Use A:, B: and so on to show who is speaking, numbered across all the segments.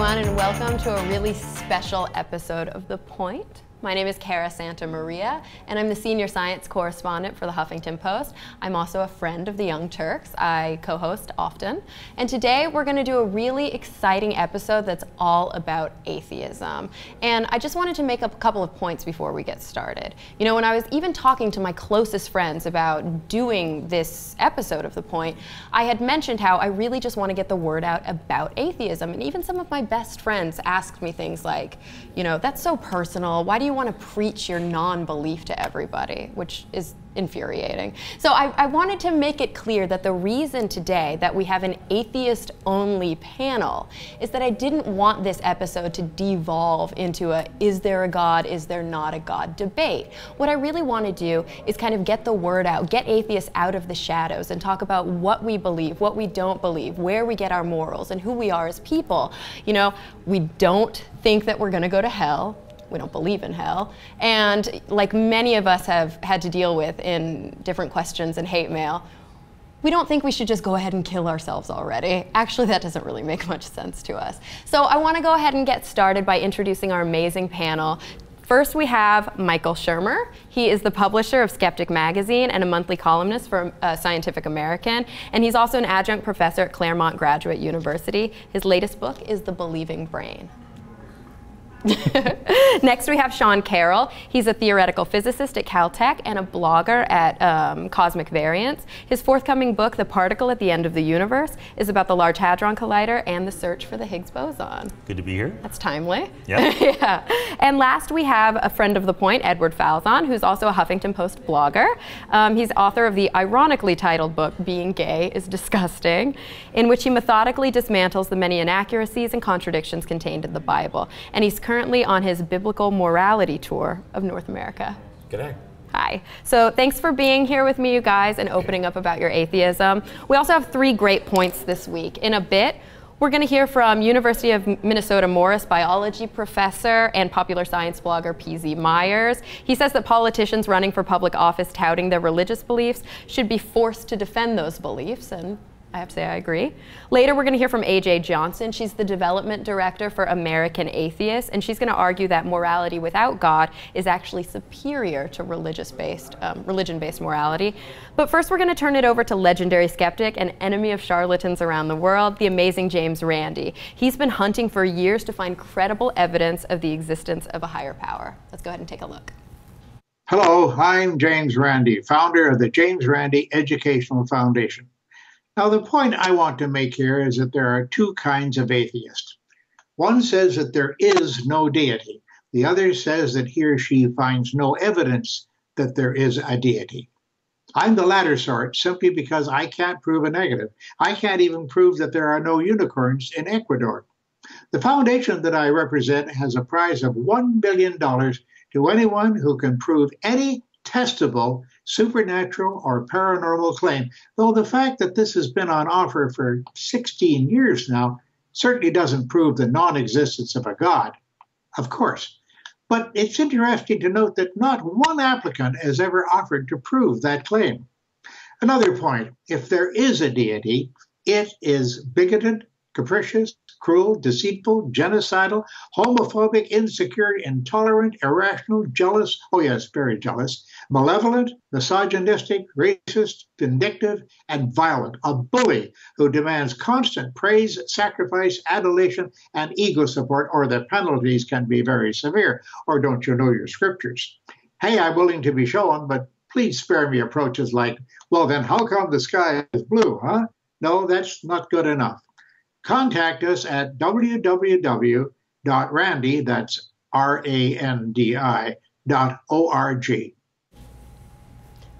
A: everyone, and welcome to a really special episode of The Point. My name is Cara Santa Maria, and I'm the senior science correspondent for the Huffington Post. I'm also a friend of the Young Turks. I co-host often. And today we're going to do a really exciting episode that's all about atheism. And I just wanted to make up a couple of points before we get started. You know, when I was even talking to my closest friends about doing this episode of The Point, I had mentioned how I really just want to get the word out about atheism. And even some of my best friends asked me things like, you know, that's so personal. Why do you want to preach your non-belief to everybody, which is infuriating. So I wanted to make it clear that the reason today that we have an atheist-only panel is that I didn't want this episode to devolve into a is there a God, is there not a God debate. What I really want to do is kind of get the word out, get atheists out of the shadows and talk about what we believe, what we don't believe, where we get our morals, and who we are as people. You know, we don't think that we're going to go to hell. We don't believe in hell. And like many of us have had to deal with in different questions and hate mail, we don't think we should just go ahead and kill ourselves already. Actually, that doesn't really make much sense to us. So I want to go ahead and get started by introducing our amazing panel. First, we have Michael Shermer. He is the publisher of Skeptic Magazine and a monthly columnist for Scientific American. And he's also an adjunct professor at Claremont Graduate University. His latest book is The Believing Brain. Next, we have Sean Carroll. He's a theoretical physicist at Caltech and a blogger at Cosmic Variance. His forthcoming book, The Particle at the End of the Universe, is about the Large Hadron Collider and the search for the Higgs boson.
B: Good to be here.
A: That's timely.
B: Yeah.
A: Yeah. And last, we have a friend of The Point, Edward Falzon, who's also a Huffington Post blogger. He's author of the ironically titled book, Being Gay is Disgusting, in which he methodically dismantles the many inaccuracies and contradictions contained in the Bible. And he's currently on his biblical morality tour of North America.
B: G'day.
A: Hi. So thanks for being here with me, you guys, and opening up about your atheism. We also have 3 great points this week. In a bit, we're going to hear from University of Minnesota Morris biology professor and popular science blogger P.Z. Myers. He says that politicians running for public office touting their religious beliefs should be forced to defend those beliefs, and I have to say I agree. Later, we're going to hear from A.J. Johnson. She's the development director for American Atheists, and she's going to argue that morality without God is actually superior to religion-based morality. But first, we're going to turn it over to legendary skeptic and enemy of charlatans around the world, the amazing James Randi. He's been hunting for years to find credible evidence of the existence of a higher power. Let's go ahead and take a look.
C: Hello, I'm James Randi, founder of the James Randi Educational Foundation. Now, the point I want to make here is that there are 2 kinds of atheists. One says that there is no deity. The other says that he or she finds no evidence that there is a deity. I'm the latter sort simply because I can't prove a negative. I can't even prove that there are no unicorns in Ecuador. The foundation that I represent has a prize of $1 billion to anyone who can prove any testable supernatural or paranormal claim, though the fact that this has been on offer for 16 years now certainly doesn't prove the non-existence of a God, of course. But it's interesting to note that not one applicant has ever offered to prove that claim. Another point, if there is a deity, it is bigoted, capricious, cruel, deceitful, genocidal, homophobic, insecure, intolerant, irrational, jealous, oh yes, very jealous, malevolent, misogynistic, racist, vindictive, and violent, a bully who demands constant praise, sacrifice, adulation, and ego support, or the penalties can be very severe, or don't you know your scriptures? Hey, I'm willing to be shown, but please spare me approaches like, well then how come the sky is blue, huh? No, that's not good enough. Contact us at www.randi, that's RANDI.org.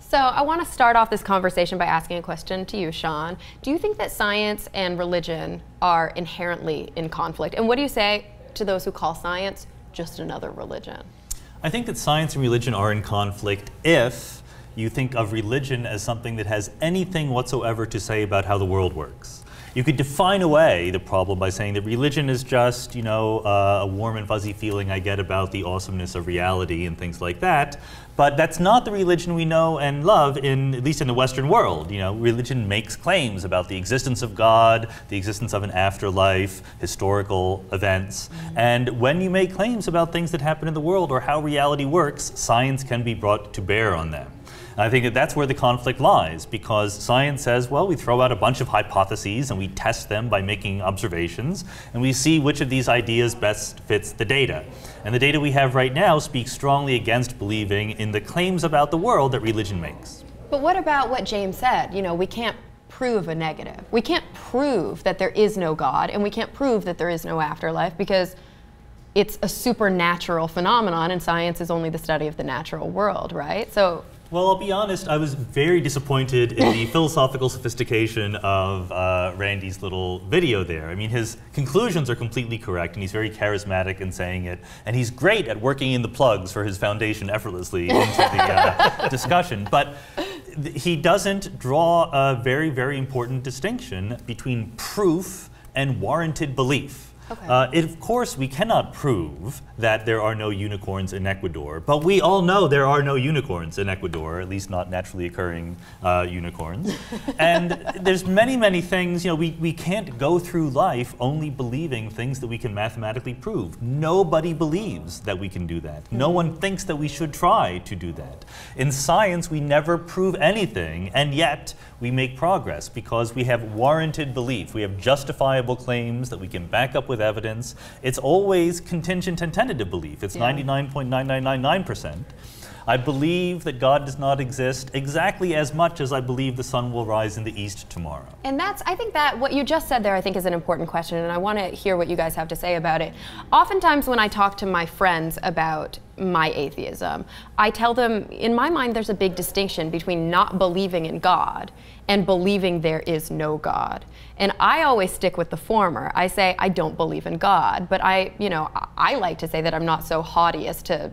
A: So I want to start off this conversation by asking a question to you, Sean. Do you think that science and religion are inherently in conflict? And what do you say to those who call science just another religion?
B: I think that science and religion are in conflict if you think of religion as something that has anything whatsoever to say about how the world works. You could define away the problem by saying that religion is just, a warm and fuzzy feeling I get about the awesomeness of reality and things like that. But that's not the religion we know and love, at least in the Western world. Religion makes claims about the existence of God, the existence of an afterlife, historical events. And when you make claims about things that happen in the world or how reality works, science can be brought to bear on them. I think that that's where the conflict lies, because science says, well, we throw out a bunch of hypotheses and we test them by making observations, and we see which of these ideas best fits the data. And the data we have right now speaks strongly against believing in the claims about the world that religion makes.
A: But what about what James said? We can't prove a negative. We can't prove that there is no God, and we can't prove that there is no afterlife, because it's a supernatural phenomenon, and science is only the study of the natural world, right? So.
B: Well, I'll be honest, I was very disappointed in the philosophical sophistication of Randi's little video there. I mean, his conclusions are completely correct, and he's very charismatic in saying it, and he's great at working in the plugs for his foundation effortlessly into the discussion. But he doesn't draw a very, very important distinction between proof and warranted belief. Okay. Of course, we cannot prove that there are no unicorns in Ecuador, but we all know there are no unicorns in Ecuador, at least not naturally occurring unicorns. And there's many, many things, we can't go through life only believing things that we can mathematically prove. Nobody believes that we can do that. No one thinks that we should try to do that. In science, we never prove anything, and yet we make progress because we have warranted belief. We have justifiable claims that we can back up with evidence. It's always contingent and tentative belief. It's 99.9999%. I believe that God does not exist exactly as much as I believe the sun will rise in the east tomorrow.
A: And I think that what you just said there, I think, is an important question, and I want to hear what you guys have to say about it. Oftentimes when I talk to my friends about my atheism, I tell them, in my mind, there's a big distinction between not believing in God and believing there is no God. And I always stick with the former. I say, I don't believe in God, but I like to say that I'm not so haughty as to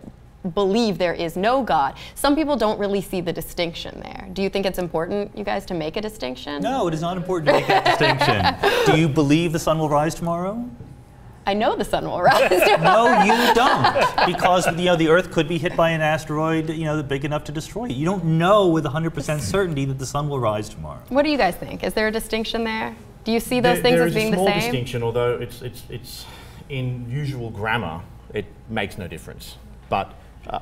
A: believe there is no God. Some people don't really see the distinction there. Do you think it's important, you guys, to make a distinction?
B: No, it is not important to make that distinction. Do you believe the sun will rise tomorrow?
A: I know the sun will rise tomorrow.
B: No, you don't, because the Earth could be hit by an asteroid, big enough to destroy it. You don't know with 100% certainty that the sun will rise tomorrow.
A: What do you guys think? Is there a distinction there? Do you see those things as being the same?
D: There is a small distinction, although it's in usual grammar, it makes no difference. But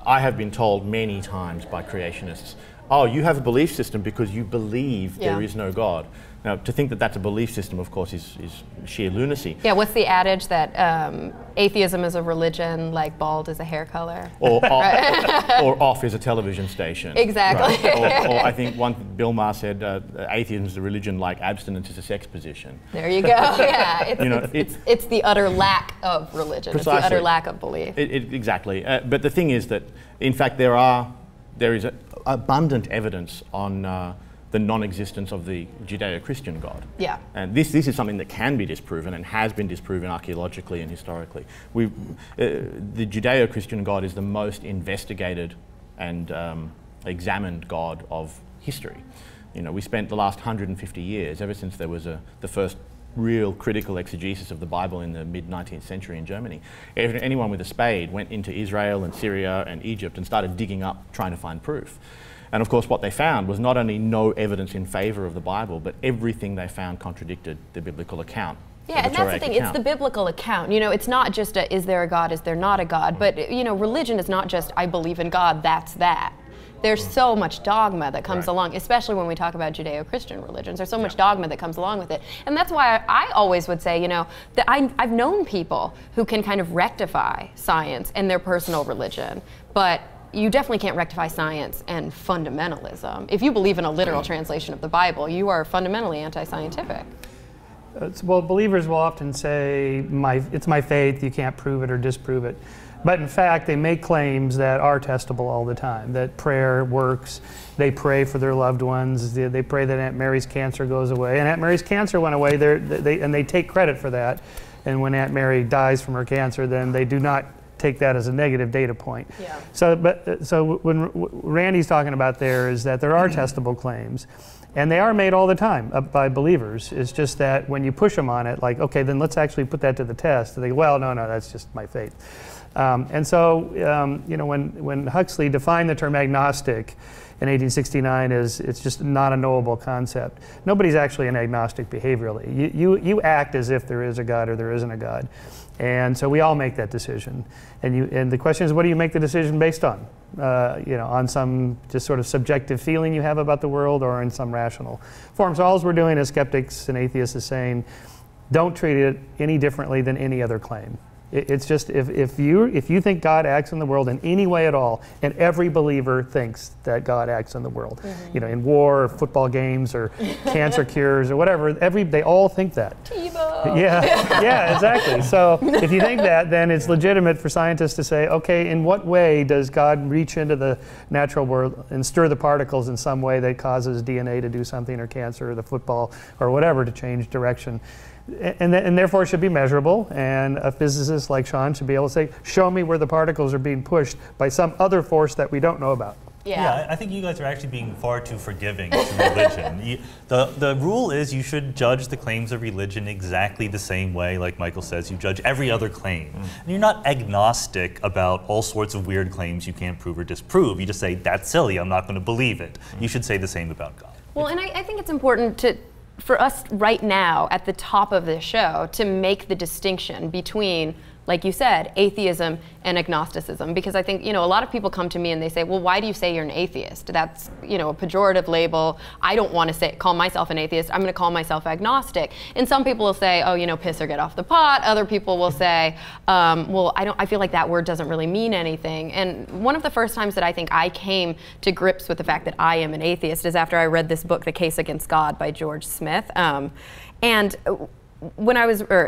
D: I have been told many times by creationists, oh, you have a belief system because you believe there is no God. Now, to think that that's a belief system, of course, is sheer lunacy.
A: Yeah, what's the adage that atheism is a religion, like bald is a hair color?
D: Or off is a television station.
A: Exactly.
D: Right. Or I think Bill Maher said atheism is a religion like abstinence is a sex position.
A: There you go. Yeah, it's the utter lack of religion.
D: Precisely.
A: It's the utter lack of belief.
D: Exactly. But the thing is that, in fact, there is abundant evidence on the non-existence of the Judeo-Christian God.
A: Yeah.
D: And this is something that can be disproven and has been disproven archaeologically and historically. The Judeo-Christian God is the most investigated and examined God of history. We spent the last 150 years, ever since there was the first real critical exegesis of the Bible in the mid-19th century in Germany. Anyone with a spade went into Israel and Syria and Egypt and started digging up, trying to find proof. And of course what they found was not only no evidence in favor of the Bible, but everything they found contradicted the biblical account.
A: Yeah, and that's the thing, it's the biblical account. It's not just is there a God, is there not a God, but religion is not just I believe in God, that's that. There's so much dogma that comes along, especially when we talk about Judeo-Christian religions. There's so much dogma that comes along with it. And that's why I always would say, that I've known people who can kind of rectify science and their personal religion, but you definitely can't rectify science and fundamentalism. If you believe in a literal translation of the Bible, you are fundamentally anti-scientific.
E: Well, believers will often say, it's my faith, you can't prove it or disprove it. But in fact, they make claims that are testable all the time, that prayer works, they pray for their loved ones, they pray that Aunt Mary's cancer goes away. And Aunt Mary's cancer went away, and they take credit for that. And when Aunt Mary dies from her cancer, then they do not take that as a negative data point.
A: Yeah.
E: So when Randy's talking about there is that there are testable claims, and they are made all the time by believers. It's just that when you push them on it, like, okay, then let's actually put that to the test. And they go, well, no, that's just my faith. And so, you know, when Huxley defined the term agnostic in 1869 as it's just not a knowable concept, nobody's actually an agnostic behaviorally. You act as if there is a God or there isn't a God. And so we all make that decision. And the question is, what do you make the decision based on? You know, on some just sort of subjective feeling you have about the world, or in some rational form. So all we're doing as skeptics and atheists is saying, don't treat it any differently than any other claim. It's just if you think God acts in the world in any way at all, and every believer thinks that God acts in the world, you know, in war or football games or cancer cures or whatever, they all think that.
A: TiVo.
E: Yeah, exactly. So if you think that, then it's legitimate for scientists to say, okay, in what way does God reach into the natural world and stir the particles in some way that causes DNA to do something, or cancer, or the football, or whatever, to change direction? And therefore it should be measurable, and a physicist like Sean should be able to say, show me where the particles are being pushed by some other force that we don't know about.
B: Yeah, I think you guys are actually being far too forgiving to religion. The rule is you should judge the claims of religion exactly the same way, like Michael says, you judge every other claim. And you're not agnostic about all sorts of weird claims you can't prove or disprove. You just say, that's silly, I'm not going to believe it. You should say the same about God.
A: Well, and I think it's important for us right now at the top of this show to make the distinction between, like you said, atheism and agnosticism, because I think, you know, a lot of people come to me and they say, well, why do you say you're an atheist? That's, you know, a pejorative label. I don't want to call myself an atheist. I'm going to call myself agnostic. And some people will say, oh, you know, piss or get off the pot. Other people will say, well, I feel like that word doesn't really mean anything. And one of the first times that I think I came to grips with the fact that I am an atheist is after I read this book, The Case Against God by George Smith. Or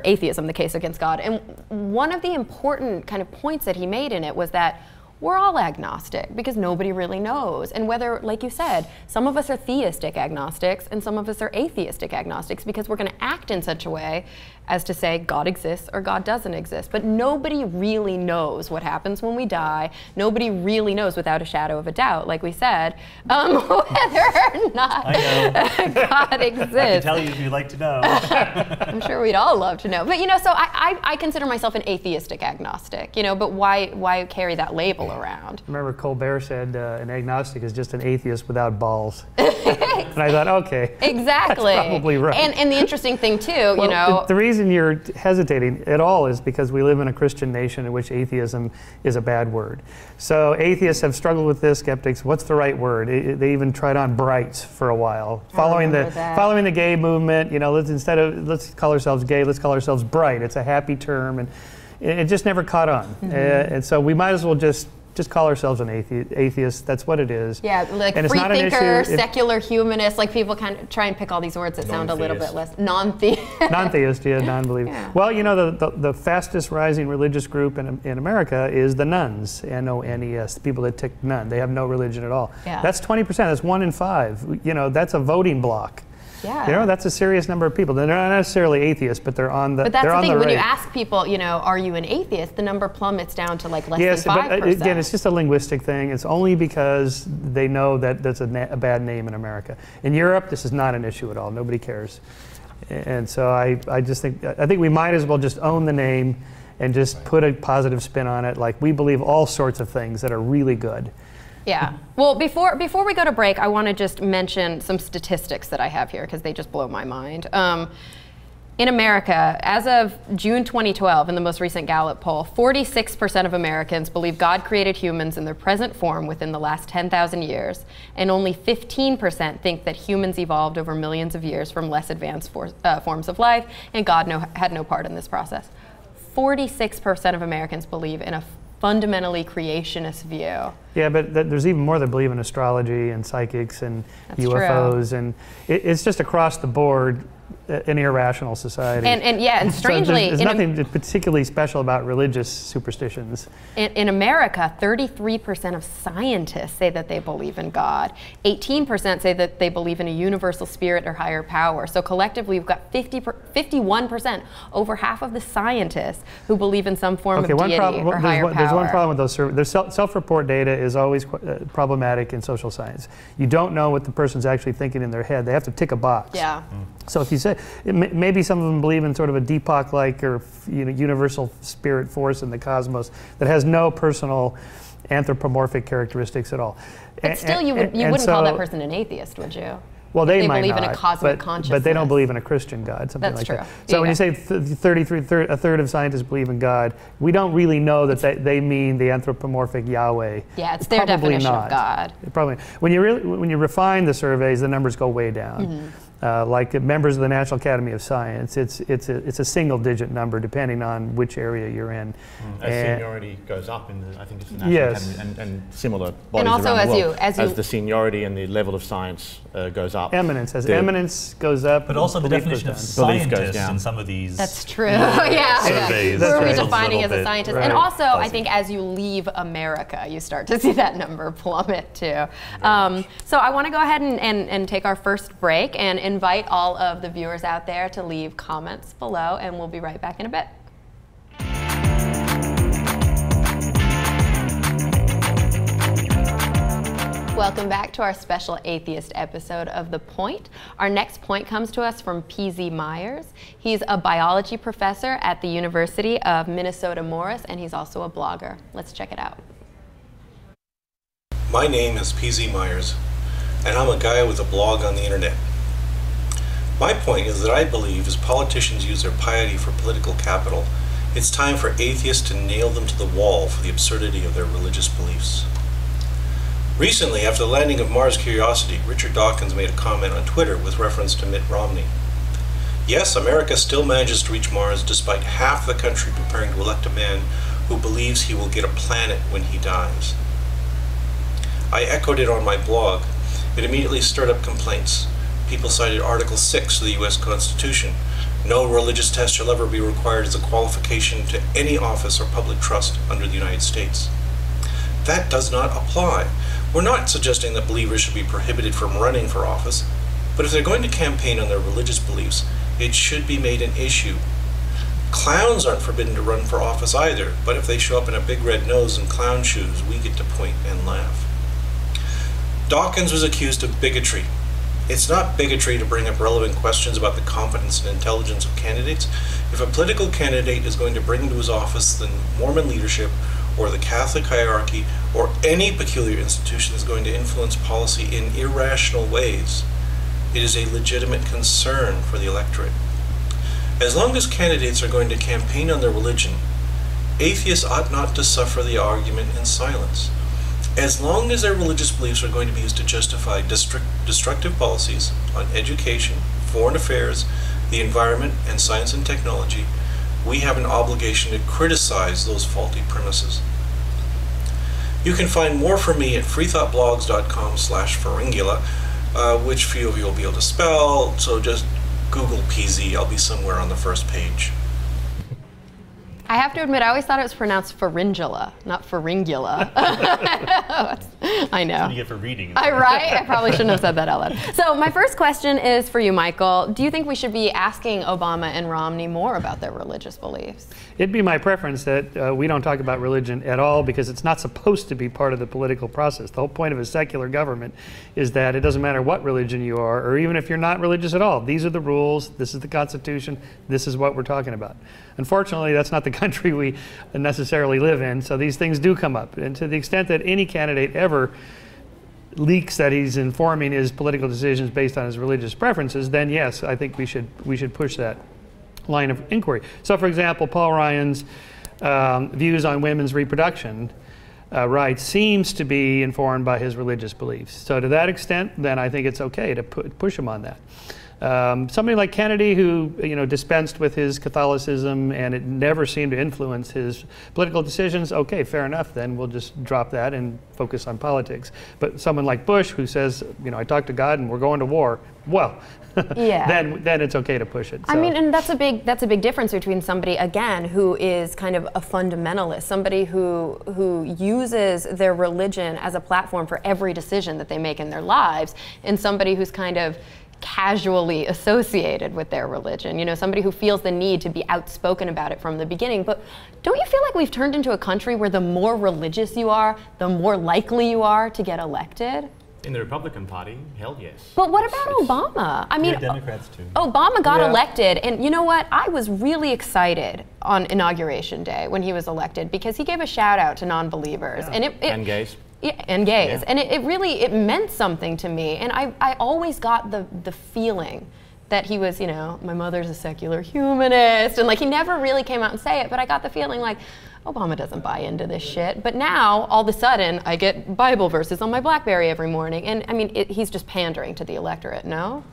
A: Atheism, The Case Against God. And one of the important kind of points that he made in it was that we're all agnostic because nobody really knows. And whether, like you said, some of us are theistic agnostics and some of us are atheistic agnostics because we're going to act in such a way as to say God exists or God doesn't exist. But nobody really knows what happens when we die. Nobody really knows without a shadow of a doubt, like we said, whether or not God exists.
B: I can tell you if you'd like to know.
A: I'm sure we'd all love to know. But, you know, so I consider myself an atheistic agnostic, you know, but why carry that label around?
E: Remember Colbert said an agnostic is just an atheist without balls. And I thought, okay.
A: Exactly.
E: That's probably right.
A: And the interesting thing, too, you know.
E: The reason you're hesitating at all is because we live in a Christian nation in which atheism is a bad word. So atheists have struggled with this, skeptics. What's the right word? They even tried on brights for a while. Following the gay movement, you know, let's call ourselves gay, let's call ourselves bright. It's a happy term, and it just never caught on. And so we might as well just call ourselves an atheist. That's what it is.
A: Yeah, like
E: and
A: free thinker, secular humanist, like people kind of try and pick all these words that sound a little bit less non-theist.
E: Non-theist, yeah, non-believer. Yeah. Well, you know, the fastest rising religious group in America is the nuns, N-O-N-E-S, the people that take nun. They have no religion at all. Yeah. That's 20%, that's 1 in 5. You know, that's a voting block.
A: Yeah.
E: You know, that's a serious number of people. They're not necessarily atheists, but they're on the
A: But that's the thing,
E: when
A: you ask people, you know, are you an atheist, the number plummets down to like less than 5%.
E: But again, it's just a linguistic thing. It's only because they know that that's a bad name in America. In Europe, this is not an issue at all. Nobody cares. And so I just think we might as well just own the name and just put a positive spin on it. Like, we believe all sorts of things that are really good.
A: Yeah. Well, before we go to break, I want to just mention some statistics that I have here because they just blow my mind. In America, as of June 2012, in the most recent Gallup poll, 46% of Americans believe God created humans in their present form within the last 10,000 years, and only 15% think that humans evolved over millions of years from less advanced forms of life, and God had no part in this process. 46% of Americans believe in a fundamentally creationist view.
E: Yeah, but there's even more that believe in astrology and psychics and
A: That's
E: UFOs,
A: true.
E: and it's just across the board. an irrational society.
A: And strangely,
E: so there's nothing particularly special about religious superstitions.
A: In America, 33% of scientists say that they believe in God. 18% say that they believe in a universal spirit or higher power. So collectively, we've got 51%, over half of the scientists who believe in some form of deity or higher power.
E: There's one problem with those surveys. Self-report data is always problematic in social science. You don't know what the person's actually thinking in their head. They have to tick a box.
A: Yeah.
E: So if you say, maybe some of them believe in sort of a Deepak-like or universal spirit force in the cosmos that has no personal anthropomorphic characteristics at all.
A: But still, you wouldn't call that person an atheist, would you?
E: Well, they might
A: believe
E: not,
A: in a cosmic consciousness.
E: but they don't believe in a Christian God, something
A: That's
E: like
A: true.
E: that. So when you say a third of scientists believe in God, we don't really know that they mean the anthropomorphic Yahweh.
A: Yeah, it's their definition of God.
E: Probably. When you refine the surveys, the numbers go way down.
A: Mm-hmm.
E: Like members of the National Academy of Science, it's a single-digit number depending on which area you're in.
D: As seniority goes up in the, I think it's the National Academy and similar bodies
A: and also
D: around the world,
A: as
D: the seniority and the level of science goes up.
E: Eminence, as eminence goes up.
B: But also the definition of scientist in some of these.
A: That's true. Surveys. Who are we defining as a scientist?
E: Right.
A: And also, I think as you leave America, you start to see that number plummet too. So I want to go ahead and take our first break and invite all of the viewers out there to leave comments below, and we'll be right back in a bit. Welcome back to our special atheist episode of The Point. Our next point comes to us from P.Z. Myers. He's a biology professor at the University of Minnesota Morris, and he's also a blogger. Let's check it out.
F: My name is P.Z. Myers, and I'm a guy with a blog on the internet. My point is that I believe as politicians use their piety for political capital, it's time for atheists to nail them to the wall for the absurdity of their religious beliefs. Recently, after the landing of Mars Curiosity, Richard Dawkins made a comment on Twitter with reference to Mitt Romney. Yes, America still manages to reach Mars despite half the country preparing to elect a man who believes he will get a planet when he dies. I echoed it on my blog. It immediately stirred up complaints. People cited Article 6 of the U.S. Constitution. No religious test shall ever be required as a qualification to any office or public trust under the United States. That does not apply. We're not suggesting that believers should be prohibited from running for office, but if they're going to campaign on their religious beliefs, it should be made an issue. Clowns aren't forbidden to run for office either, but if they show up in a big red nose and clown shoes, we get to point and laugh. Dawkins was accused of bigotry. It's not bigotry to bring up relevant questions about the competence and intelligence of candidates. If a political candidate is going to bring into his office the Mormon leadership or the Catholic hierarchy or any peculiar institution is going to influence policy in irrational ways, it is a legitimate concern for the electorate. As long as candidates are going to campaign on their religion, atheists ought not to suffer the argument in silence. As long as their religious beliefs are going to be used to justify destructive policies on education, foreign affairs, the environment, and science and technology, we have an obligation to criticize those faulty premises. You can find more from me at freethoughtblogs.com/Pharyngula, which few of you will be able to spell, so just Google PZ. I'll be somewhere on the first page.
A: I have to admit, I always thought it was pronounced pharyngula, not pharyngula. I know.
B: That's what you get for reading.
A: Right? I probably shouldn't have said that out loud. So my first question is for you, Michael. Do you think we should be asking Obama and Romney more about their religious beliefs?
E: It'd be my preference that we don't talk about religion at all because it's not supposed to be part of the political process. The whole point of a secular government is that it doesn't matter what religion you are, or even if you're not religious at all. These are the rules, this is the Constitution, this is what we're talking about. Unfortunately, that's not the country we necessarily live in, so these things do come up. And to the extent that any candidate ever leaks that he's informing his political decisions based on his religious preferences, then yes, I think we should push that line of inquiry. So for example, Paul Ryan's views on women's reproduction rights seems to be informed by his religious beliefs. So to that extent, then I think it's okay to push him on that. Somebody like Kennedy, who dispensed with his Catholicism and it never seemed to influence his political decisions, okay, fair enough, then we'll just drop that and focus on politics. But someone like Bush, who says, I talked to God and we're going to war, well,
A: yeah.
E: then it's okay to push it. So.
A: I mean, and that's a big difference between somebody, again, who is kind of a fundamentalist, somebody who uses their religion as a platform for every decision that they make in their lives, and somebody who's kind of casually associated with their religion, somebody who feels the need to be outspoken about it from the beginning. But don't you feel like we've turned into a country where the more religious you are, the more likely you are to get elected?
D: In the Republican Party, hell yes.
A: But what about Obama? I mean,
B: Democrats too.
A: Obama got elected, and you know what? I was really excited on Inauguration Day when he was elected because he gave a shout out to non-believers.
D: Yeah. And gays.
A: Yeah, and gays.
D: Yeah.
A: And it really meant something to me. And I always got the feeling that he was, my mother's a secular humanist, and like he never really came out and say it, but I got the feeling like, Obama doesn't buy into this shit. But now, all of a sudden, I get Bible verses on my BlackBerry every morning. And I mean, he's just pandering to the electorate, no?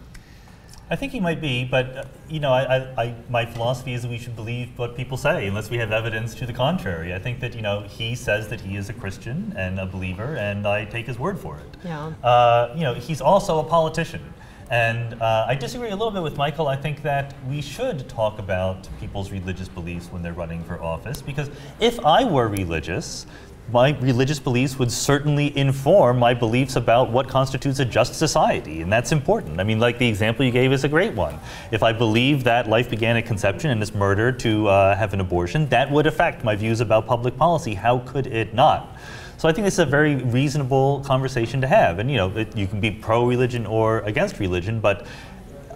B: I think he might be, but my philosophy is that we should believe what people say unless we have evidence to the contrary. I think that he says that he is a Christian and a believer, and I take his word for it.
A: Yeah.
B: He's also a politician. And I disagree a little bit with Michael. I think that we should talk about people's religious beliefs when they're running for office, because if I were religious, my religious beliefs would certainly inform my beliefs about what constitutes a just society, and that's important. I mean, like the example you gave is a great one. If I believe that life began at conception and is murdered to have an abortion, that would affect my views about public policy. How could it not? So I think this is a very reasonable conversation to have. And you can be pro-religion or against religion, but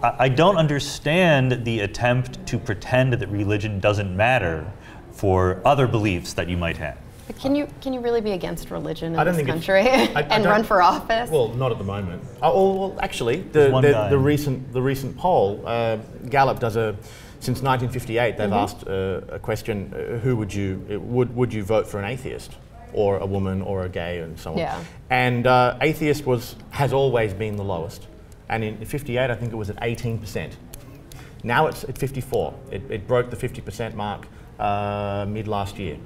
B: I don't understand the attempt to pretend that religion doesn't matter for other beliefs that you might have.
A: Can you really be against religion in this
D: think
A: country and run for office?
D: Well, not at the moment. Well, actually, the recent poll, Gallup does since 1958, they've asked a question: who would you vote for, an atheist, or a woman, or a gay, and so on?
A: Yeah.
D: And atheist has always been the lowest, and in '58, I think it was at 18%. Now it's at 54. It broke the 50% mark mid last year.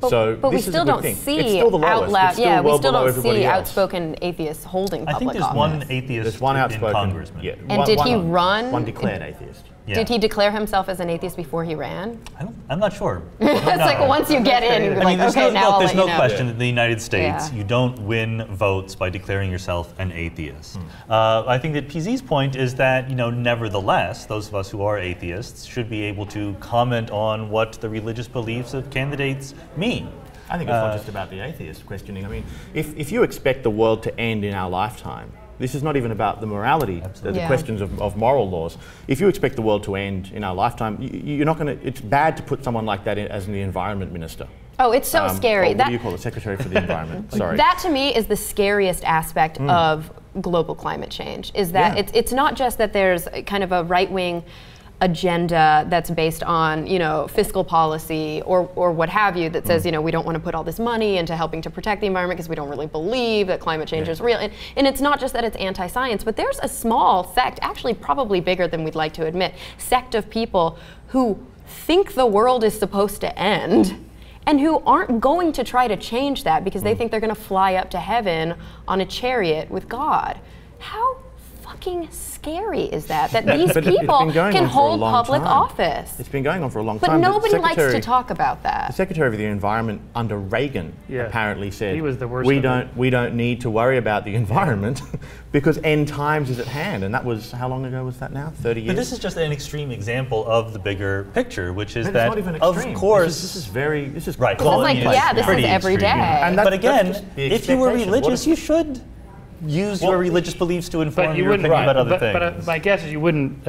A: But we still don't see out loud. Yeah, we still don't see outspoken atheists holding public office.
B: I think there's one atheist.
D: There's one outspoken
B: congressman.
D: Yeah.
A: And did he run?
D: One declared atheist.
B: Yeah.
A: Did he declare himself as an atheist before he ran?
B: I'm not sure.
A: It's like once you get in, you're like, okay, now I'll let you know.
B: There's no question that in the United States, you don't win votes by declaring yourself an atheist. I think that PZ's point is that, nevertheless, those of us who are atheists should be able to comment on what the religious beliefs of candidates mean.
D: I think it's not just about the atheist questioning. I mean, if you expect the world to end in our lifetime, this is not even about the morality, the questions of moral laws. If you expect the world to end in our lifetime, you're not going to. It's bad to put someone like that as the environment minister.
A: Oh, it's so scary.
D: What do you call it? Secretary for the Environment. Sorry.
A: That to me is the scariest aspect of global climate change. Is that it's not just that there's kind of a right-wing agenda that's based on, fiscal policy or what have you, that says, we don't want to put all this money into helping to protect the environment because we don't really believe that climate change is real. And it's not just that it's anti-science, but there's a small sect, actually probably bigger than we'd like to admit, sect of people who think the world is supposed to end and who aren't going to try to change that because they think they're going to fly up to heaven on a chariot with God. How fucking scary is that these people can hold public office?
D: It's been going on for a long time.
A: But nobody likes to talk about that.
D: The Secretary of the Environment under Reagan apparently said,
E: he was the worst.
D: We don't need to worry about the environment because end times is at hand. And that was, how long ago was that now? 30 years?
B: But this is just an extreme example of the bigger picture, which is
D: it's
B: that,
D: not even
B: of
D: extreme.
B: course,
D: this is very, this is
B: right.
A: This is like, this is every day.
D: And
B: but again, if you were religious, you should use your religious beliefs to inform your opinion about other things.
E: But my guess is you wouldn't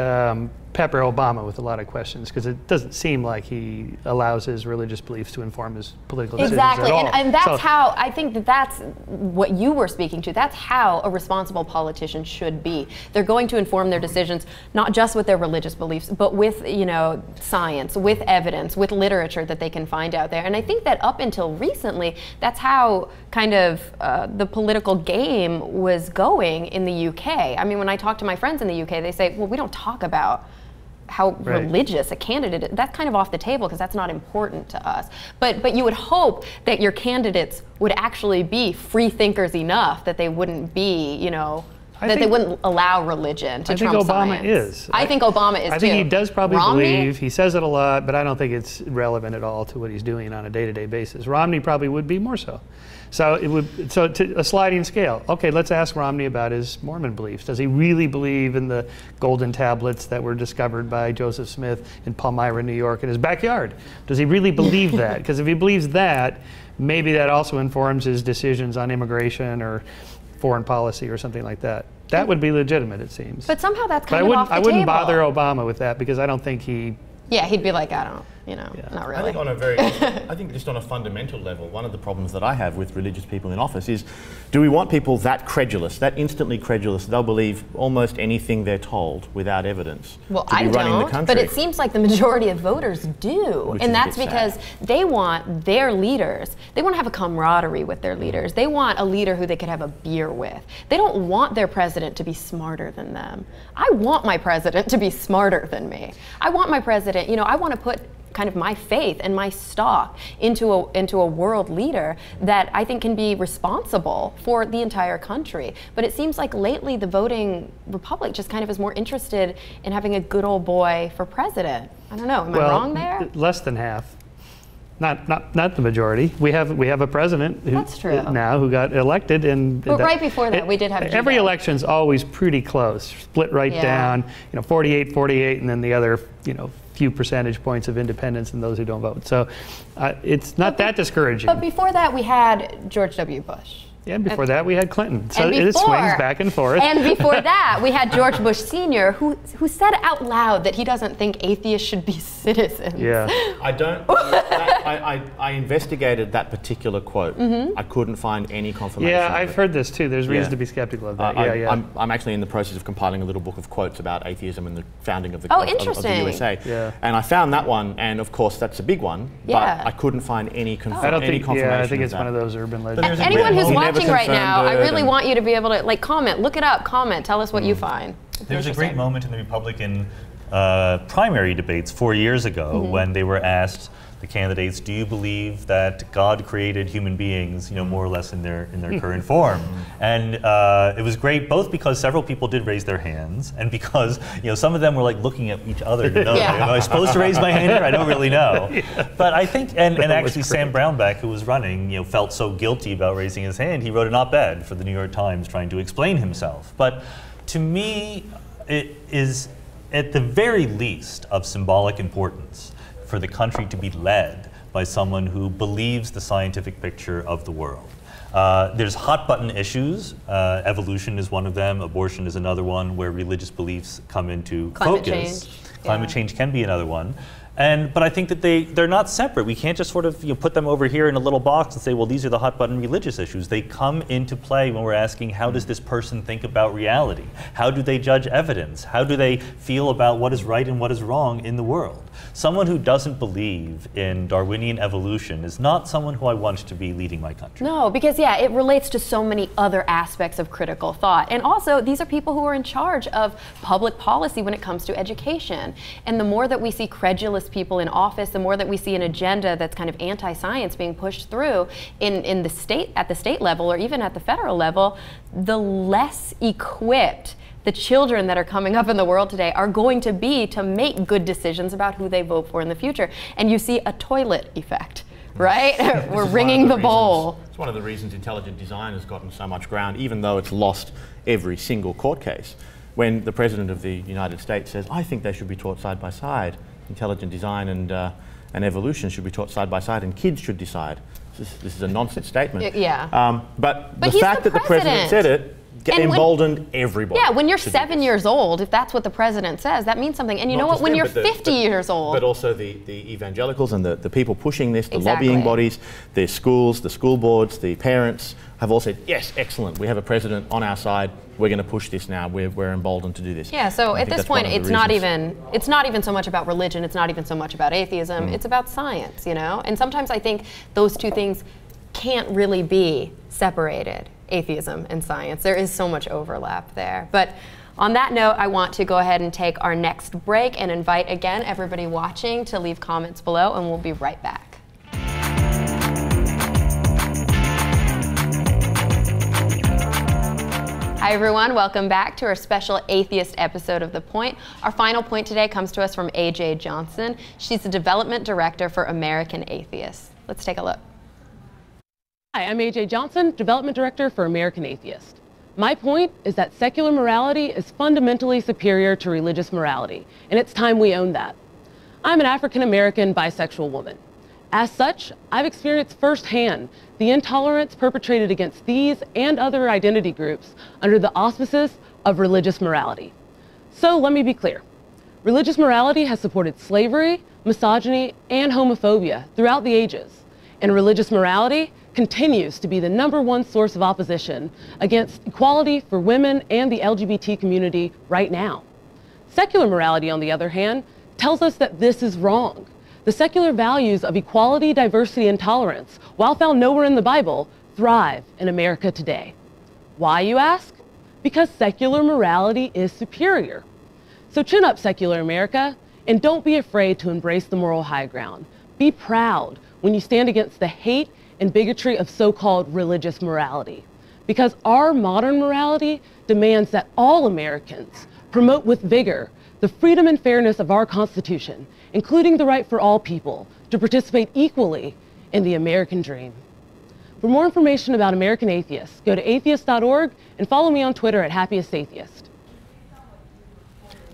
E: pepper Obama with a lot of questions because it doesn't seem like he allows his religious beliefs to inform his political decisions
A: exactly,
E: at all.
A: And that's how I think that's what you were speaking to. That's how a responsible politician should be. They're going to inform their decisions not just with their religious beliefs, but with science, with evidence, with literature that they can find out there. And I think that up until recently, that's how kind of the political game was going in the UK. I mean, when I talk to my friends in the UK, they say, well, we don't talk about how religious a candidate is. That's kind of off the table because that's not important to us. But you would hope that your candidates would actually be free thinkers enough that they wouldn't be, you know, they wouldn't allow religion to trump science.
E: I think Obama is.
A: I think Obama is too.
E: I think he does probably
A: Romney?
E: believe, he says it a lot, but I don't think it's relevant at all to what he's doing on a day-to-day basis. Romney probably would be more so. So it would, to a sliding scale. Okay, let's ask Romney about his Mormon beliefs. Does he really believe in the golden tablets that were discovered by Joseph Smith in Palmyra, New York, in his backyard? Does he really believe that? Because if he believes that, maybe that also informs his decisions on immigration or foreign policy or something like that. That would be legitimate, it seems.
A: But somehow that's kind of off the table.
E: I wouldn't bother Obama with that because I don't think he...
A: Yeah, he'd be like, I don't, you know, not really.
D: I think on a very, I think just on a fundamental level, one of the problems that I have with religious people in office is, do we want people that credulous, that instantly credulous, they'll believe almost anything they're told without evidence
A: Well,
D: to be
A: I
D: running the
A: don't,
D: country?
A: but it seems like the majority of voters do.
D: Which
A: And
D: is a
A: that's
D: bit
A: because
D: sad.
A: they want their leaders, they want to have a camaraderie with their leaders. They want a leader who they could have a beer with. They don't want their president to be smarter than them. I want my president to be smarter than me. I want my president, you know, I want to put kind of my faith and my stock into a world leader that I think can be responsible for the entire country. But it seems like lately the voting Republic just kind of is more interested in having a good old boy for president. I don't know, am I wrong there?
E: Less than half. Not the majority. We have a president
A: That's true.
E: now who got elected, and
A: But right before that, we did have
E: every
A: Judah.
E: election's always pretty close, split right down. You know, 48, and then the other, you know, few percentage points of independents and those who don't vote. So it's not that discouraging.
A: But before that, we had George W. Bush.
E: Yeah, and before that we had Clinton. So
A: And
E: it
A: before-
E: swings back and forth.
A: And before that, we had George Bush Sr., who said out loud that he doesn't think atheists should be citizens.
E: Yeah.
D: I don't. I investigated that particular quote. I couldn't find any confirmation.
E: Yeah,
D: of
E: I've
D: it.
E: heard this too. There's reason to be skeptical of that.
D: I'm actually in the process of compiling a little book of quotes about atheism and the founding of the,
A: Oh,
D: of the
A: interesting.
D: USA.
E: Yeah.
D: And I found that one, and of course that's a big one,
A: Yeah.
D: but I couldn't find any,
E: I don't
D: any
E: think.
D: confirmation.
E: Yeah, I think
D: of
E: it's
D: that.
E: one of those urban legends.
B: there's a
A: Anyone
B: great
A: who's
B: moment-
A: watching right now, I really
D: and-
A: want you to be able to comment, look it up, comment, tell us what you find. It's
B: There was a great
A: interesting.
B: moment in the Republican primary debates 4 years ago when they were asked, the candidates, do you believe that God created human beings, you know, more or less in their current form? And it was great, both because several people did raise their hands, and because, you know, some of them were like looking at each other to know,
A: Yeah.
B: am I supposed to raise my hand here? I don't really know. But I think, and
E: was
B: actually
E: great.
B: Sam Brownback, who was running, you know, felt so guilty about raising his hand, he wrote an op-ed for the New York Times trying to explain himself. But to me, it is at the very least of symbolic importance for the country to be led by someone who believes the scientific picture of the world. There's hot button issues. Evolution is one of them. Abortion is another one where religious beliefs come into
A: Climate
B: focus.
A: change.
B: Climate
A: Yeah.
B: change can be another one. But I think that they're not separate. We can't just sort of, you know, put them over here in a little box and say, well, these are the hot button religious issues. They come into play when we're asking, how does this person think about reality? How do they judge evidence? How do they feel about what is right and what is wrong in the world? Someone who doesn't believe in Darwinian evolution is not someone who I want to be leading my country.
A: No, because yeah, it relates to so many other aspects of critical thought. And also, these are people who are in charge of public policy when it comes to education. And the more that we see credulous people in office, the more that we see an agenda that's kind of anti-science being pushed through in the state, at the state level or even at the federal level, the less equipped the children that are coming up in the world today are going to be to make good decisions about who they vote for in the future. And you see a toilet effect, right? We're ringing the bowl.
D: It's one of the reasons intelligent design has gotten so much ground, even though it's lost every single court case. When the President of the United States says, I think they should be taught side by side, intelligent design and evolution should be taught side by side, and kids should decide. This is a nonsense statement.
A: Yeah.
D: But the
A: he's
D: fact
A: the
D: that the President said it
A: And when-
D: emboldened everybody.
A: Yeah, when you're
D: to do
A: 7
D: this.
A: years old, if that's what the president says, that means something. And you know
D: Not
A: what?
D: just
A: When
D: them,
A: you're
D: but
A: 50 years old.
D: But also the evangelicals and the people pushing this, the
A: Exactly.
D: lobbying bodies, the schools, the school boards, the parents have all said, yes, excellent, we have a president on our side, we're going to push this now, we're emboldened to do this.
A: Yeah, so
D: I
A: at
D: think
A: this
D: that's one
A: point,
D: of the
A: it's not even so much about religion, it's not even so much about atheism, it's about science, you know? And sometimes I think those two things can't really be separated, atheism and science. There is so much overlap there. But on that note, I want to go ahead and take our next break and invite again everybody watching to leave comments below, and we'll be right back. Hi everyone, welcome back to our special atheist episode of The Point. Our final point today comes to us from AJ Johnson. She's the development director for American Atheists. Let's take a look.
G: Hi, I'm AJ Johnson, development director for American Atheists. My point is that secular morality is fundamentally superior to religious morality, and it's time we own that. I'm an African-American bisexual woman. As such, I've experienced firsthand the intolerance perpetrated against these and other identity groups under the auspices of religious morality. So let me be clear. Religious morality has supported slavery, misogyny, and homophobia throughout the ages, and religious morality continues to be the #1 source of opposition against equality for women and the LGBT community right now. Secular morality, on the other hand, tells us that this is wrong. The secular values of equality, diversity, and tolerance, while found nowhere in the Bible, thrive in America today. Why, you ask? Because secular morality is superior. So chin up, secular America, and don't be afraid to embrace the moral high ground. Be proud when you stand against the hate and bigotry of so-called religious morality. Because our modern morality demands that all Americans promote with vigor the freedom and fairness of our Constitution, including the right for all people to participate equally in the American dream. For more information about American Atheists, go to atheist.org and follow me on Twitter at @happiestatheist.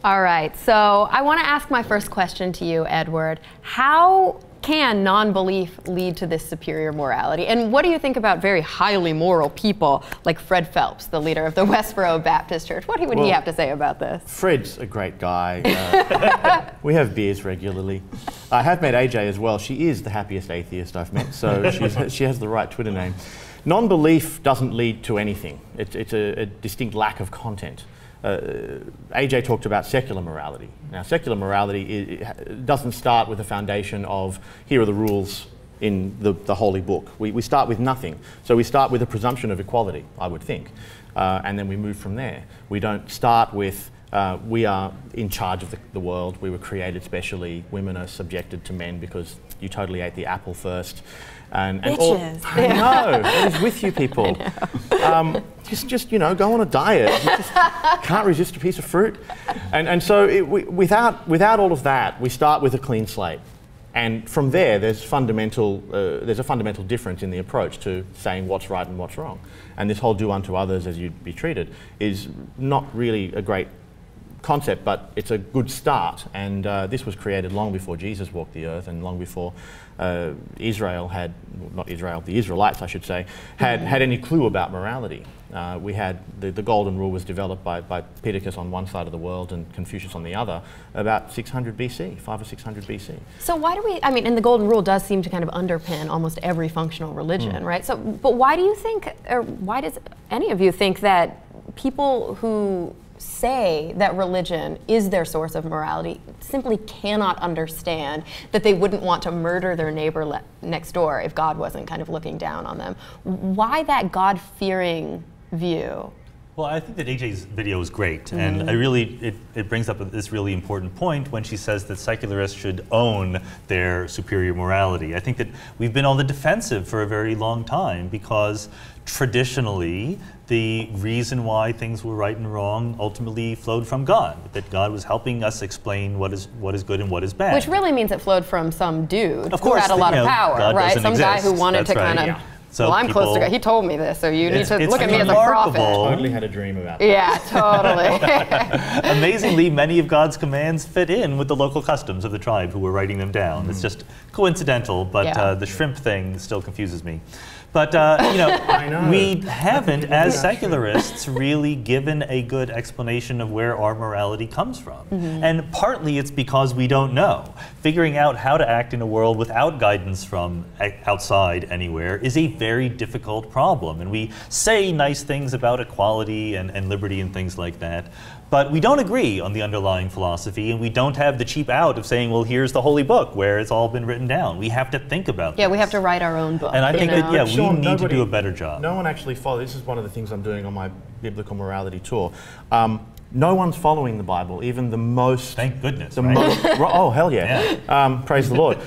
A: All right, so I want to ask my first question to you, Edward. How can non-belief lead to this superior morality? And what do you think about very highly moral people like Fred Phelps, the leader of the Westboro Baptist Church? What would he have to say about this?
D: Fred's a great guy. We have beers regularly. I have met AJ as well. She is the happiest atheist I've met, so she has the right Twitter name. Non-belief doesn't lead to anything. It's a distinct lack of content. AJ talked about secular morality. Now, secular morality doesn't start with a foundation of, here are the rules in the holy book. We start with nothing. So we start with a presumption of equality, I would think, and then we move from there. We don't start with, we are in charge of the world, we were created specially, women are subjected to men because you totally ate the apple first. And all, I know, I was with you people. Just you know, go on a diet. You just can't resist a piece of fruit. And so without all of that, we start with a clean slate. And from there, there's a fundamental difference in the approach to saying what's right and what's wrong. And this whole do unto others as you'd be treated is not really a great concept, but it's a good start. And this was created long before Jesus walked the earth and long before Israel had, not Israel, the Israelites I should say, had any clue about morality. We had, the golden rule was developed by Pittacus on one side of the world and Confucius on the other about 600 BC, 500 or 600 BC.
A: So why do we, I mean, and the golden rule does seem to kind of underpin almost every functional religion, right? So, but why do you think, or why does any of you think that people who say that religion is their source of morality simply cannot understand that they wouldn't want to murder their neighbor next door if God wasn't kind of looking down on them? Why that God-fearing view?
B: Well, I think that AJ's video is great, and it brings up this really important point when she says that secularists should own their superior morality. I think that we've been on the defensive for a very long time because traditionally the reason why things were right and wrong ultimately flowed from God, that God was helping us explain what is good and what is bad.
A: Which really means it flowed from some dude
B: of course,
A: who had a lot of power,
B: God
A: right? Some
B: exist.
A: guy who wanted
B: That's
A: to
B: right.
A: kind of,
B: So
A: well, I'm close to God. He told me this, so you need to look at me as a prophet.
D: Totally had a dream about that.
A: Yeah, totally.
B: Amazingly, many of God's commands fit in with the local customs of the tribe who were writing them down. It's just coincidental, but the shrimp thing still confuses me. But you know, we haven't, as secularists, really given a good explanation of where our morality comes from. And partly it's because we don't know. Figuring out how to act in a world without guidance from outside anywhere is a very difficult problem. And we say nice things about equality and liberty and things like that. But we don't agree on the underlying philosophy, and we don't have the cheap out of saying, well, here's the holy book where it's all been written down. We have to think about this.
A: Yeah, we have to write our own book.
B: And I think that, yeah,
D: Sean,
B: we need to do a better job.
D: No one actually follows. This is one of the things I'm doing on my biblical morality tour. No one's following the Bible, even the most...
B: Thank goodness,
D: the
B: right?
D: Oh, hell yeah. Praise the Lord.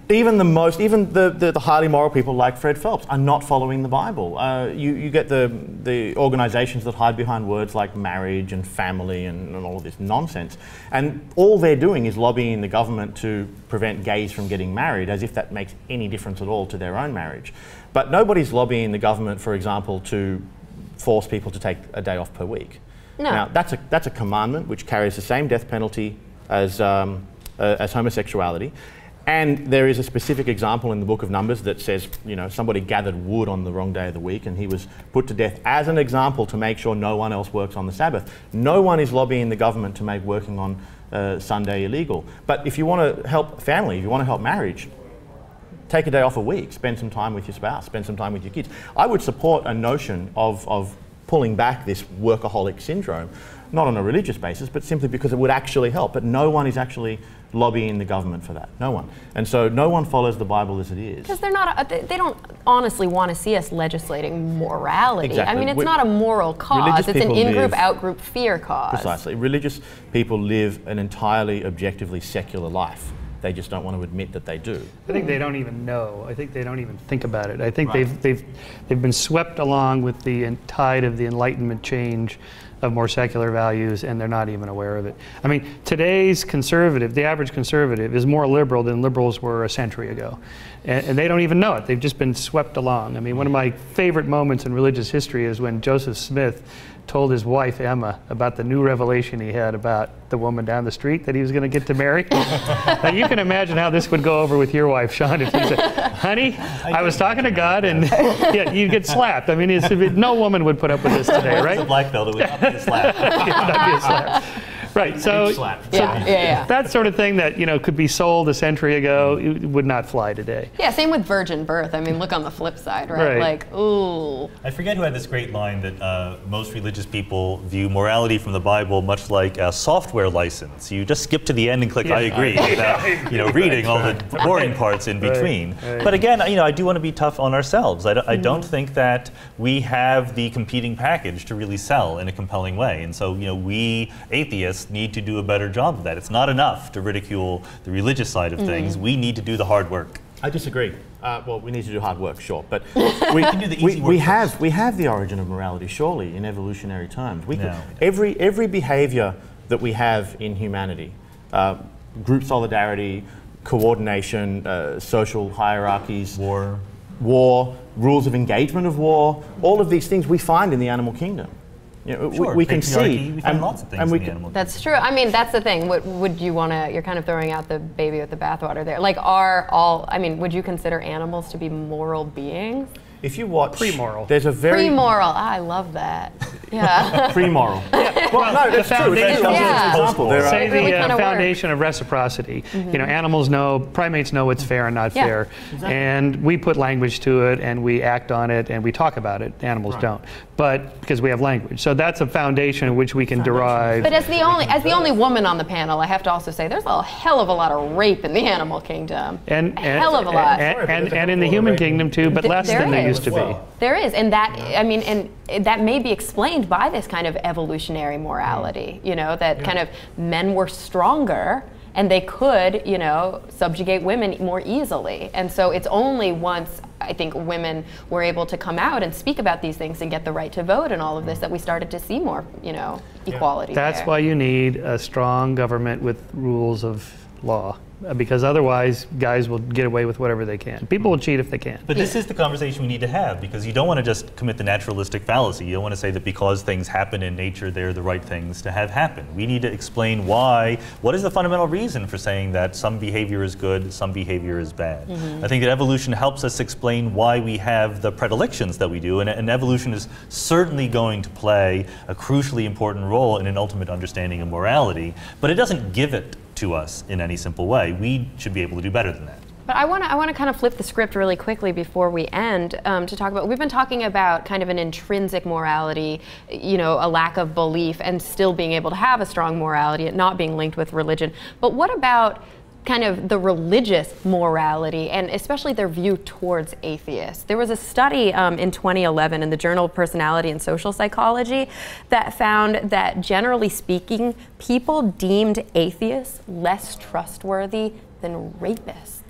D: Even the highly moral people like Fred Phelps are not following the Bible. You get the organizations that hide behind words like marriage and family and all of this nonsense. And all they're doing is lobbying the government to prevent gays from getting married, as if that makes any difference at all to their own marriage. But nobody's lobbying the government, for example, to force people to take a day off per week.
A: No.
D: Now, that's a commandment which carries the same death penalty as homosexuality. And there is a specific example in the book of Numbers that says, you know, somebody gathered wood on the wrong day of the week and he was put to death as an example to make sure no one else works on the Sabbath. No one is lobbying the government to make working on Sunday illegal. But if you want to help family, if you want to help marriage, take a day off a week, spend some time with your spouse, spend some time with your kids. I would support a notion of pulling back this workaholic syndrome, not on a religious basis, but simply because it would actually help. But no one is actually lobbying the government for that. No one. And so no one follows the Bible as it is.
A: Because they're not, they don't honestly want to see us legislating morality.
D: Exactly.
A: I mean, it's not a moral cause. It's an in-group, out-group fear cause.
D: Precisely. Religious people live an entirely objectively secular life. They just don't want to admit that they do.
E: I think they don't even know. I think they don't even think about it. I think they've been swept along with the tide of the Enlightenment change of more secular values, and they're not even aware of it. I mean, today's conservative, the average conservative, is more liberal than liberals were a century ago. And they don't even know it. They've just been swept along. I mean, one of my favorite moments in religious history is when Joseph Smith told his wife, Emma, about the new revelation he had about the woman down the street that he was going to get to marry. Now, you can imagine how this would go over with your wife, Sean, if you said, honey, I was talking to God, and yeah, you'd get slapped. I mean, no woman would put up with this today, right?
B: It's a black belt, it would not be a slap.
E: It would not be a slap. Right, so that sort of thing that, you know, could be sold a century ago, it would not fly today.
A: Yeah, same with virgin birth. I mean, look on the flip side, right? Like, ooh.
B: I forget who had this great line that most religious people view morality from the Bible much like a software license. You just skip to the end and click I agree without, you know, reading all the boring parts in between. But again, you know, I do want to be tough on ourselves. I don't think that we have the competing package to really sell in a compelling way. And so, you know, we atheists need to do a better job of that. It's not enough to ridicule the religious side of things. We need to do the hard work.
D: I disagree. Well, we need to do hard work, sure, but we can do the easy work. We have the origin of morality, surely, in evolutionary terms. We can, every behavior that we have in humanity, group solidarity, coordination, social hierarchies, war, rules of engagement of war, all of these things we find in the animal kingdom. You know, we can see,
B: we find lots of things in the animal.
A: That's true. I mean, that's the thing. Would you want to? You're kind of throwing out the baby with the bathwater there. Like, I mean, would you consider animals to be moral beings?
D: If you watch
E: pre-moral,
D: there's a very
A: pre-moral. I love that. Yeah.
D: Pre-moral. Yeah. Well, no,
E: the foundation. Say
A: really
E: the foundation of reciprocity. You know, animals know, primates know what's fair and not fair, and we put language to it, and we act on it, and we talk about it. Animals don't, but because we have language, so that's a foundation in which we can derive.
A: But as the only woman on the panel, I have to also say there's a hell of a lot of rape in the animal kingdom.
E: And
A: hell of a lot.
E: And in the human kingdom too, but less than there used to be.
A: There is, and that, I mean, and that may be explained by this kind of evolutionary morality, you know, that kind of men were stronger and they could, you know, subjugate women more easily. And so it's only once, I think, women were able to come out and speak about these things and get the right to vote and all of this that we started to see more, you know, equality.
E: That's why you need a strong government with rules of law. Because otherwise, guys will get away with whatever they can. People will cheat if they can.
B: But this is the conversation we need to have, because you don't want to just commit the naturalistic fallacy. You don't want to say that because things happen in nature, they're the right things to have happen. We need to explain why. What is the fundamental reason for saying that some behavior is good, some behavior is bad? I think that evolution helps us explain why we have the predilections that we do, and evolution is certainly going to play a crucially important role in an ultimate understanding of morality, but it doesn't give it to us in any simple way. We should be able to do better than that.
A: But I want to kind of flip the script really quickly before we end to talk about, we've been talking about kind of an intrinsic morality, you know, a lack of belief and still being able to have a strong morality and not being linked with religion. But what about kind of the religious morality and especially their view towards atheists? There was a study in 2011 in the Journal of Personality and Social Psychology that found that generally speaking, people deemed atheists less trustworthy than rapists.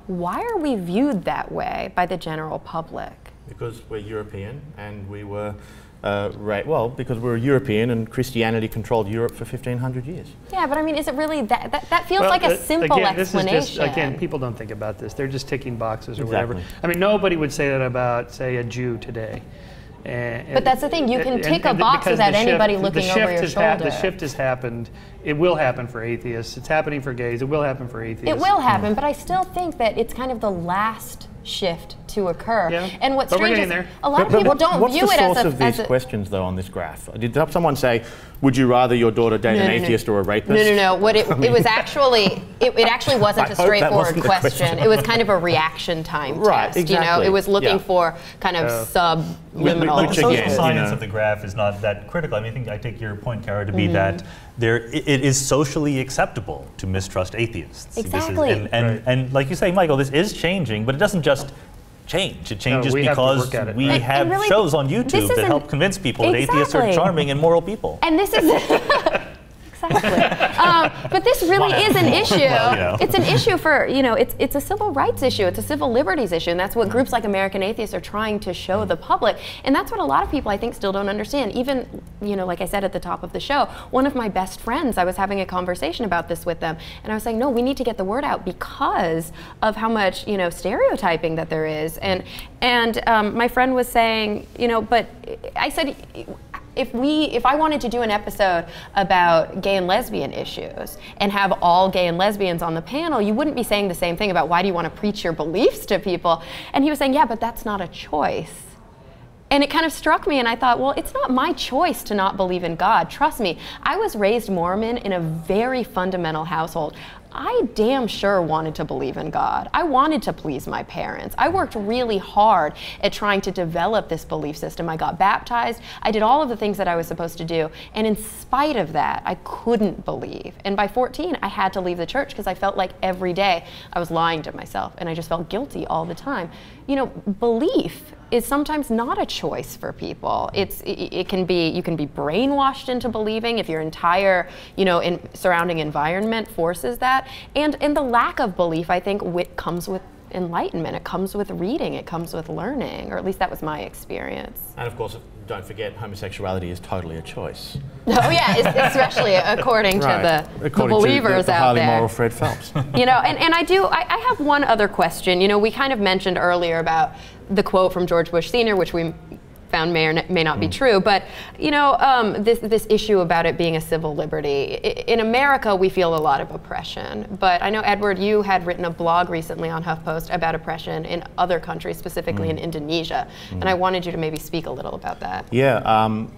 A: Why are we viewed that way by the general public?
D: Because we're European and we were, because we're European and Christianity controlled Europe for 1,500 years.
A: Yeah, but I mean, is it really that feels like a simple
E: again,
A: explanation.
E: This is just, again, people don't think about this. They're just ticking boxes or
D: Exactly.
E: whatever. I mean, nobody would say that about, say, a Jew today.
A: But that's the thing, you can tick a box without anybody looking over your shoulder.
E: The shift has happened. It will happen for atheists. It's happening for gays. It will happen for atheists.
A: It will happen, but I still think that it's kind of the last shift to occur.
E: Yeah.
A: And what's
E: But we're
A: strange is
E: getting there.
A: a lot of people don't view it as a...
D: What's the source of these questions, though, on this graph? Did someone say, would you rather your daughter date an atheist or a rapist?
A: No. What it was actually, it actually wasn't a straightforward question. It was kind of a reaction time test.
D: Exactly.
A: You know, it was looking for kind of subliminal.
B: The social
D: again,
B: science of the graph is not that critical. I mean, I take your point, Cara, to be that it is socially acceptable to mistrust atheists.
A: Exactly.
B: And like you say, Michael, this is changing, but it doesn't just change. It changes because we have
A: really,
B: shows on YouTube that help convince people that atheists are charming and moral people.
A: And this is... Exactly. But this really is an issue.
B: Well, you know.
A: It's an issue for, you know, it's a civil rights issue. It's a civil liberties issue. And that's what groups like American Atheists are trying to show the public. And that's what a lot of people, I think, still don't understand. Even, you know, like I said at the top of the show, one of my best friends, I was having a conversation about this with them. And I was saying, no, we need to get the word out because of how much, you know, stereotyping that there is. And my friend was saying, you know, but I said, if I wanted to do an episode about gay and lesbian issues and have all gay and lesbians on the panel, you wouldn't be saying the same thing about why do you want to preach your beliefs to people. And he was saying, yeah, but that's not a choice. And it kind of struck me, and I thought, well, it's not my choice to not believe in God. Trust me, I was raised Mormon in a very fundamental household. I damn sure wanted to believe in God. I wanted to please my parents. I worked really hard at trying to develop this belief system. I got baptized. I did all of the things that I was supposed to do. And in spite of that, I couldn't believe. And by 14, I had to leave the church because I felt like every day I was lying to myself and I just felt guilty all the time. You know, belief is sometimes not a choice for people. It can be, you can be brainwashed into believing if your entire, you know, surrounding environment forces that. And the lack of belief, I think, comes with enlightenment. It comes with reading. It comes with learning, or at least that was my experience.
D: And of course, don't forget, homosexuality is totally a choice.
A: Oh yeah, especially according to the believers
D: the
A: out
D: highly
A: there.
D: moral Fred Phelps.
A: You know, and I have one other question. You know, we kind of mentioned earlier about the quote from George Bush Sr., which we found may or may not be true, but you know, this issue about it being a civil liberty. In America, we feel a lot of oppression, but I know, Edward, you had written a blog recently on HuffPost about oppression in other countries, specifically in Indonesia, and I wanted you to maybe speak a little about that.
D: Yeah,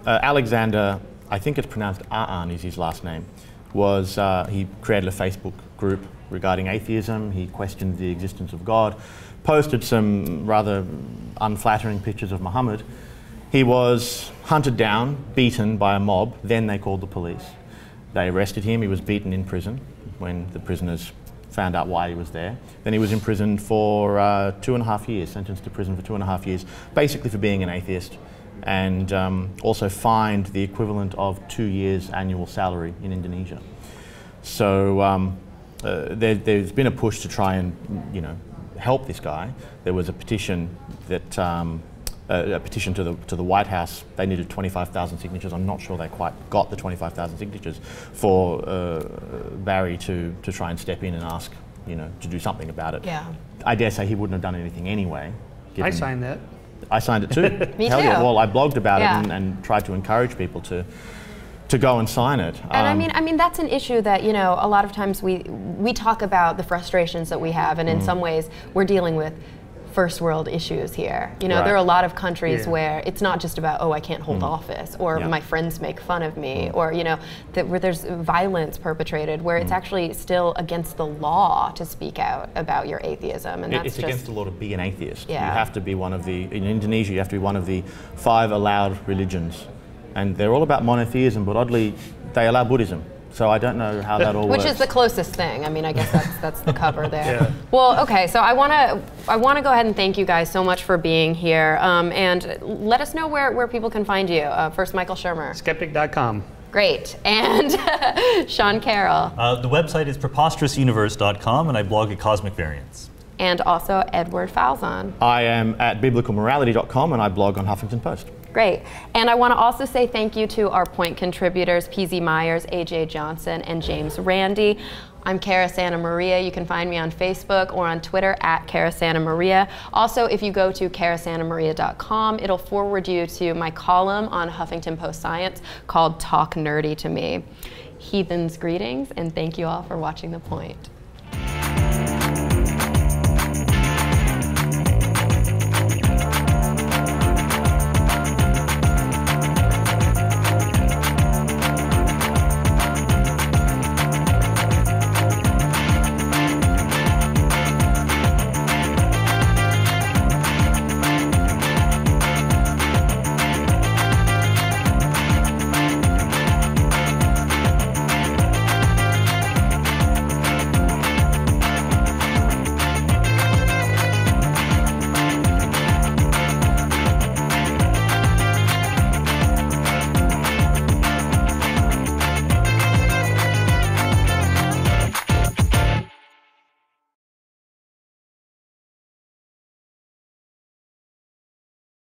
D: Alexander, I think it's pronounced Aan is his last name, was, he created a Facebook group regarding atheism. He questioned the existence of God, posted some rather unflattering pictures of Muhammad. He was hunted down, beaten by a mob, then they called the police. They arrested him, he was beaten in prison when the prisoners found out why he was there. Then he was imprisoned for 2.5 years, sentenced to prison for 2.5 years, basically for being an atheist, and also fined the equivalent of 2 years' annual salary in Indonesia. So there's been a push to try and, you know, help this guy. There was a petition that a petition to the White House. They needed 25,000 signatures. I'm not sure they quite got the 25,000 signatures for Barry to try and step in and ask, you know, to do something about it.
A: Yeah.
D: I dare say he wouldn't have done anything anyway.
E: I signed that.
D: I signed it too.
A: Me
D: Hell
A: too.
D: yeah. Well, I blogged about it and tried to encourage people to go and sign it.
A: And I mean that's an issue that, you know, a lot of times we talk about the frustrations that we have, and in some ways we're dealing with first world issues here. You know,
D: Right.
A: there are a lot of countries where it's not just about, oh, I can't hold office, or
D: Yeah.
A: my friends make fun of me, or, you know, where there's violence perpetrated, where it's actually still against the law to speak out about your atheism. And that's
D: It's against the law to be an atheist.
A: Yeah.
D: You have to be one of the, in Indonesia, you have to be one of the 5 allowed religions. And they're all about monotheism, but oddly, they allow Buddhism. So I don't know how that all works.
A: Which is the closest thing. I mean, I guess that's the cover there. Well, okay, so I want to go ahead and thank you guys so much for being here, and let us know where people can find you. First, Michael Shermer.
E: Skeptic.com.
A: Great. And Sean Carroll.
B: The website is preposterousuniverse.com, and I blog at Cosmic Variance.
A: And also Edward Falzon.
D: I am at biblicalmorality.com, and I blog on Huffington Post.
A: Great. And I want to also say thank you to our Point contributors, PZ Myers, AJ Johnson, and James Randi. I'm Cara Santa Maria. You can find me on Facebook or on Twitter at Cara Santa Maria. Also, if you go to carasantamaria.com, it'll forward you to my column on Huffington Post Science called Talk Nerdy to Me. Heathens greetings, and thank you all for watching The Point.